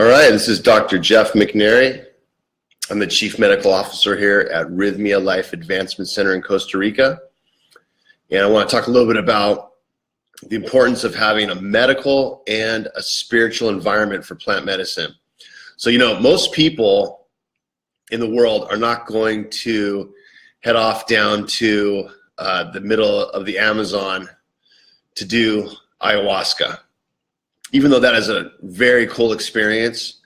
All right, this is Dr. Jeff McNairy. I'm the Chief Medical Officer here at Rythmia Life Advancement Center in Costa Rica. And I want to talk a little bit about the importance of having a medical and a spiritual environment for plant medicine. So, most people in the world are not going to head off down to the middle of the Amazon to do ayahuasca. Even though that is a very cool experience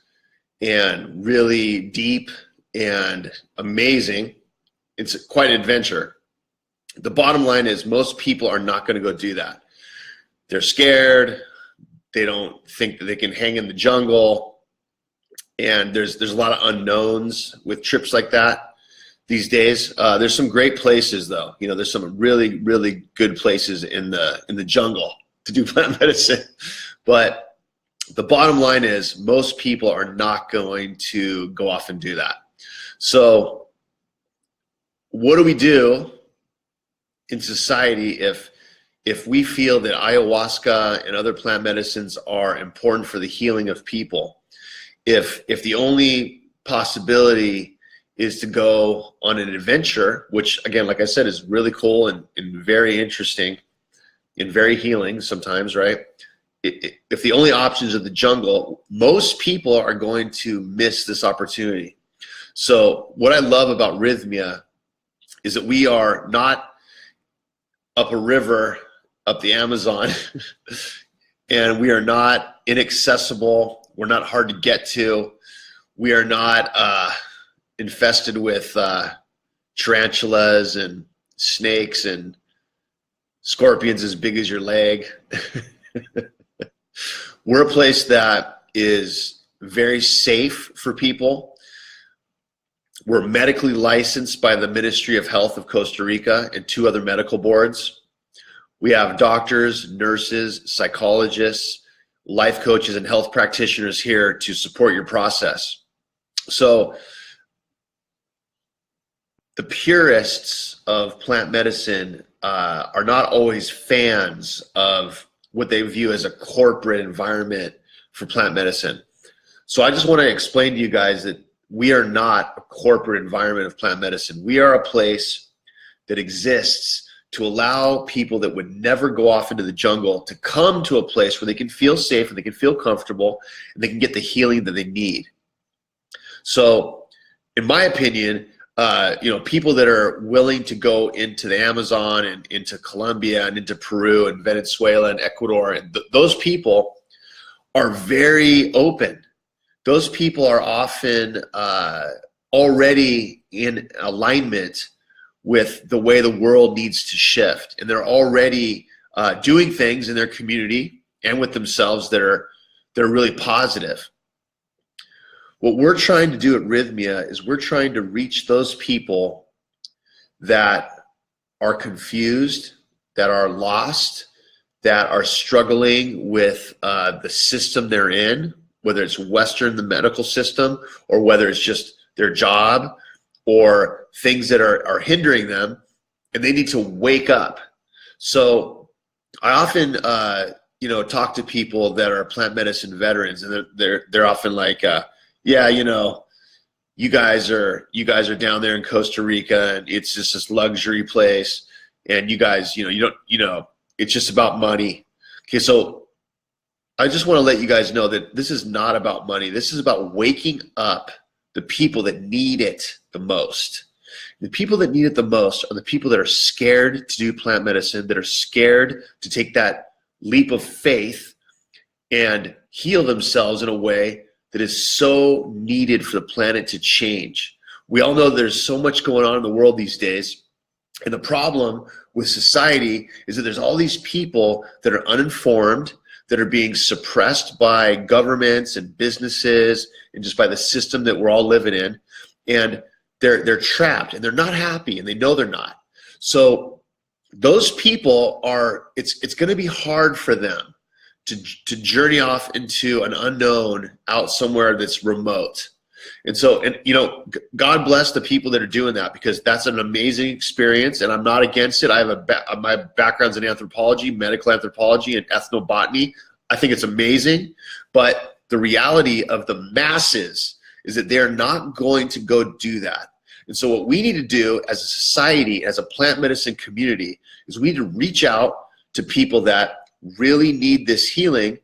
and really deep and amazing, it's quite an adventure. The bottom line is most people are not going to go do that. They're scared. They don't think that they can hang in the jungle. And there's a lot of unknowns with trips like that these days. There's some great places though. There's some really, really good places in the jungle to do plant medicine. But the bottom line is most people are not going to go off and do that. So what do we do in society if we feel that ayahuasca and other plant medicines are important for the healing of people? If the only possibility is to go on an adventure, which again, like I said, is really cool and very interesting and very healing sometimes, right? If the only options are the jungle, most people are going to miss this opportunity. So what I love about Rythmia is that we are not up a river, up the Amazon, and we are not inaccessible. We're not hard to get to. We are not infested with tarantulas and snakes and scorpions as big as your leg. We're a place that is very safe for people. We're medically licensed by the Ministry of Health of Costa Rica and 2 other medical boards. We have doctors, nurses, psychologists, life coaches, and health practitioners here to support your process. So the purists of plant medicine are not always fans of what they view as a corporate environment for plant medicine. So I just want to explain to you guys that we are not a corporate environment of plant medicine. We are a place that exists to allow people that would never go off into the jungle to come to a place where they can feel safe and they can feel comfortable and they can get the healing that they need. So in my opinion, people that are willing to go into the Amazon and into Colombia and into Peru and Venezuela and Ecuador, and those people are very open. Those people are often already in alignment with the way the world needs to shift. And they're already doing things in their community and with themselves that are really positive. What we're trying to do at Rythmia is we're trying to reach those people that are confused, that are lost, that are struggling with the system they're in, whether it's Western, the medical system, or whether it's just their job or things that are hindering them, and they need to wake up. So I often talk to people that are plant medicine veterans, and they're often like, yeah, you guys are down there in Costa Rica and it's just this luxury place, and you guys, it's just about money. Okay, so I just want to let you guys know that this is not about money. This is about waking up the people that need it the most. The people that need it the most are the people that are scared to do plant medicine, that are scared to take that leap of faith and heal themselves in a way that is so needed for the planet to change. We all know there's so much going on in the world these days. And the problem with society is that there's all these people that are uninformed, that are being suppressed by governments and businesses and just by the system that we're all living in. And they're trapped and they're not happy, and they know they're not. So those people it's going to be hard for them to journey off into an unknown out somewhere that's remote. And so, God bless the people that are doing that, because that's an amazing experience, and I'm not against it. I have my background's in anthropology, medical anthropology, and ethnobotany. I think it's amazing, but the reality of the masses is that they're not going to go do that. And so what we need to do as a society, as a plant medicine community, is we need to reach out to people that really need this healing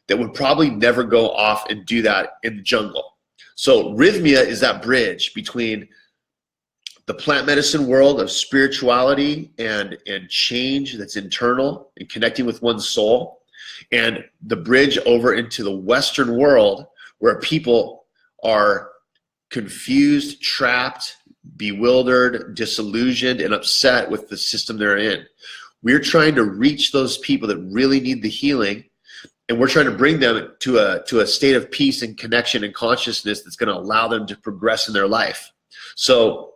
that would probably never go off and do that in the jungle. So Rythmia is that bridge between the plant medicine world of spirituality and change that's internal and connecting with one's soul, and the bridge over into the Western world where people are confused, trapped, bewildered, disillusioned, and upset with the system they're in. We're trying to reach those people that really need the healing, and we're trying to bring them to a state of peace and connection and consciousness that's going to allow them to progress in their life. So,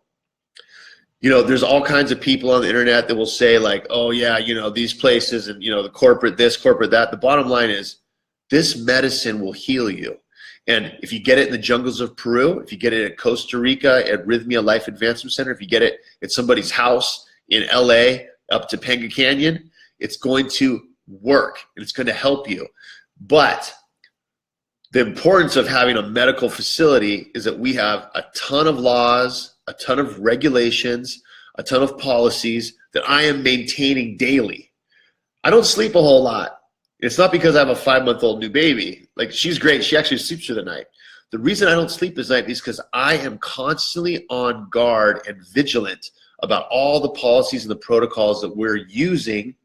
you know, there's all kinds of people on the internet that will say like, oh yeah, you know, these places and, you know, the corporate this, corporate that. The bottom line is this medicine will heal you. And if you get it in the jungles of Peru, if you get it at Costa Rica at Rythmia Life Advancement Center, if you get it at somebody's house in LA up to Panga Canyon, it's going to work and it's going to help you. But the importance of having a medical facility is that we have a ton of laws, a ton of regulations, a ton of policies that I am maintaining daily. I don't sleep a whole lot. It's not because I have a 5-month-old new baby. Like, she's great. She actually sleeps through the night. The reason I don't sleep this night is because I am constantly on guard and vigilant about all the policies and the protocols that we're using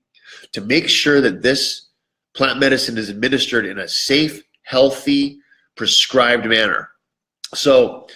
to make sure that this plant medicine is administered in a safe, healthy, prescribed manner. So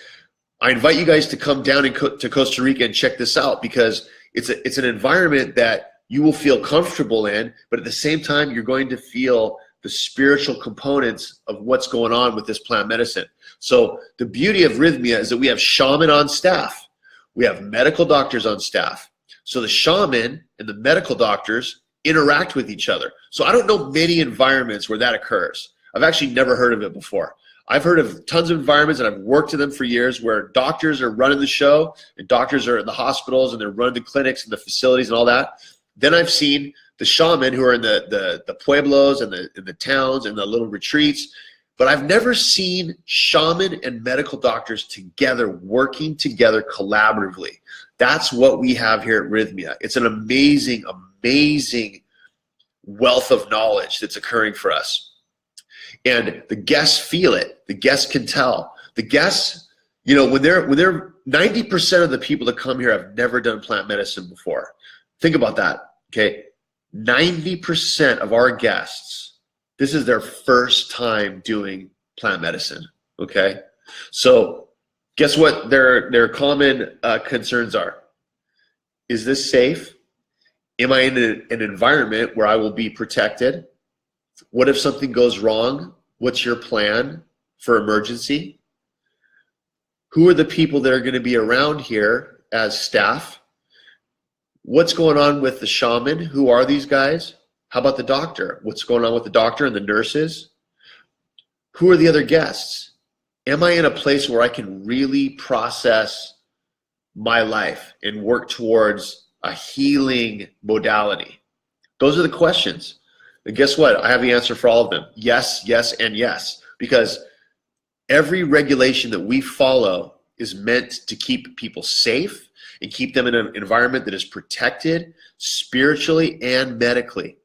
I invite you guys to come down to Costa Rica and check this out, because it's an environment that you will feel comfortable in, but at the same time, you're going to feel the spiritual components of what's going on with this plant medicine. So the beauty of Rythmia is that we have shaman on staff. We have medical doctors on staff. So the shaman and the medical doctors interact with each other. So I don't know many environments where that occurs. I've actually never heard of it before. I've heard of tons of environments, and I've worked in them for years, where doctors are running the show and doctors are in the hospitals and they're running the clinics and the facilities and all that. Then I've seen the shaman who are in the pueblos and the towns and the little retreats, but I've never seen shaman and medical doctors together, working together collaboratively. That's what we have here at Rythmia. It's an amazing, amazing wealth of knowledge that's occurring for us. And the guests feel it. The guests can tell. The guests, you know, when they're 90% of the people that come here have never done plant medicine before. Think about that, okay? 90% of our guests, this is their first time doing plant medicine, okay? So guess what their common concerns are? Is this safe? Am I in an environment where I will be protected? What if something goes wrong? What's your plan for emergency? Who are the people that are going to be around here as staff? What's going on with the shaman? Who are these guys? How about the doctor? What's going on with the doctor and the nurses? Who are the other guests? Am I in a place where I can really process my life and work towards a healing modality? Those are the questions. And guess what? I have the answer for all of them. Yes, yes, and yes. Because every regulation that we follow is meant to keep people safe and keep them in an environment that is protected spiritually and medically.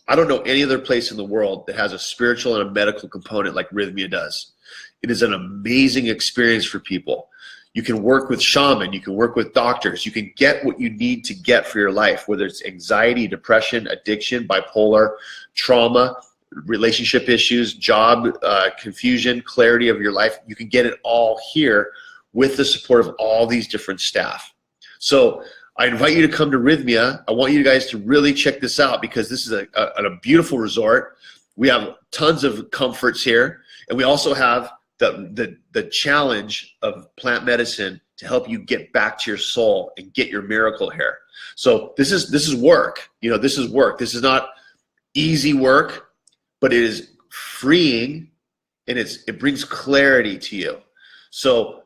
I don't know any other place in the world that has a spiritual and a medical component like Rythmia does. It is an amazing experience for people. You can work with shaman, you can work with doctors, you can get what you need to get for your life, whether it's anxiety, depression, addiction, bipolar, trauma, relationship issues, job confusion, clarity of your life. You can get it all here with the support of all these different staff. So I invite you to come to Rythmia. I want you guys to really check this out, because this is a beautiful resort. We have tons of comforts here, and we also have the challenge of plant medicine to help you get back to your soul and get your miracle here. So this is work. You know, this is work. This is not easy work, but it is freeing, and it brings clarity to you. So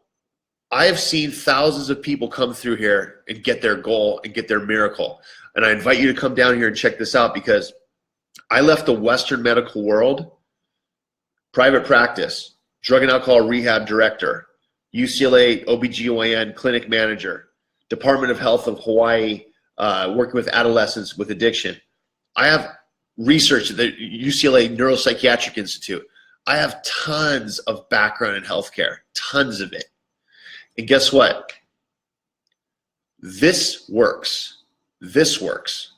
I have seen thousands of people come through here and get their goal and get their miracle. And I invite you to come down here and check this out, because I left the Western medical world private practice, drug and alcohol rehab director, UCLA OBGYN clinic manager, Department of Health of Hawaii, working with adolescents with addiction. I have research at the UCLA Neuropsychiatric Institute. I have tons of background in healthcare, tons of it. And guess what? This works. This works.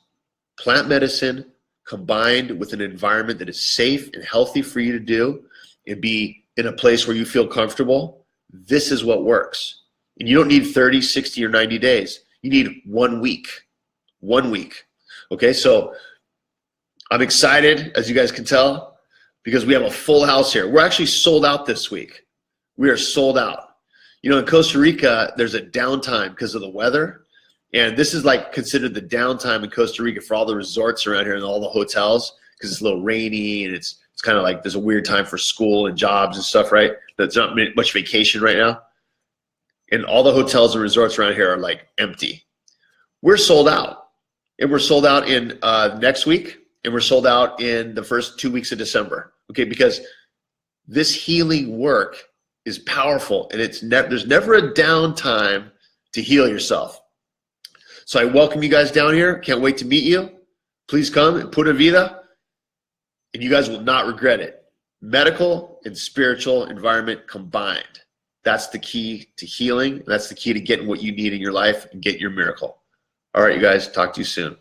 Plant medicine combined with an environment that is safe and healthy for you to do and be in a place where you feel comfortable, this is what works. And you don't need 30, 60, or 90 days. You need 1 week. 1 week. Okay, so I'm excited, as you guys can tell, because we have a full house here. We're actually sold out this week. We are sold out. You know, in Costa Rica, there's a downtime because of the weather. And this is like considered the downtime in Costa Rica for all the resorts around here and all the hotels because it's a little rainy and it's kind of like there's a weird time for school and jobs and stuff, right? There's not much vacation right now. And all the hotels and resorts around here are like empty. We're sold out. And we're sold out in next week. And we're sold out in the first 2 weeks of December. Okay, because this healing work is powerful and there's never a downtime to heal yourself. So I welcome you guys down here. Can't wait to meet you. Please come and Pura Vida, and you guys will not regret it. Medical and spiritual environment combined. That's the key to healing. That's the key to getting what you need in your life and get your miracle. All right, you guys, talk to you soon.